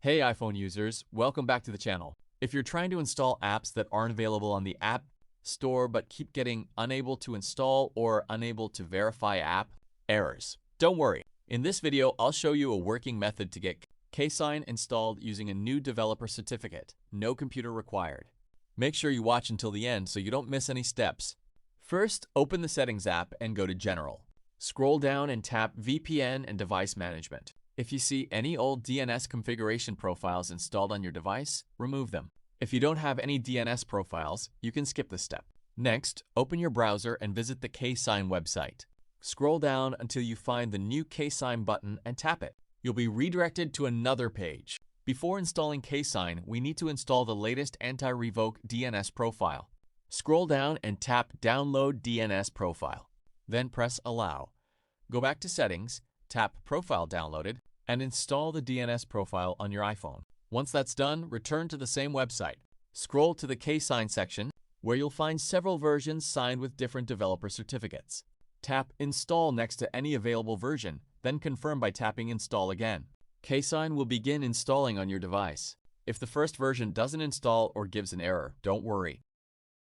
Hey iPhone users, welcome back to the channel. If you're trying to install apps that aren't available on the App Store but keep getting unable to install or unable to verify app errors, don't worry. In this video, I'll show you a working method to get KSign installed using a new developer certificate. No computer required. Make sure you watch until the end so you don't miss any steps. First, open the Settings app and go to General. Scroll down and tap VPN and Device Management. If you see any old DNS configuration profiles installed on your device, remove them. If you don't have any DNS profiles, you can skip this step. Next, open your browser and visit the KSign website. Scroll down until you find the new KSign button and tap it. You'll be redirected to another page. Before installing KSign, we need to install the latest anti-revoke DNS profile. Scroll down and tap Download DNS Profile. Then press Allow. Go back to Settings, tap Profile Downloaded, and install the DNS profile on your iPhone. Once that's done, return to the same website. Scroll to the KSign section, where you'll find several versions signed with different developer certificates. Tap Install next to any available version, then confirm by tapping Install again. KSign will begin installing on your device. If the first version doesn't install or gives an error, don't worry.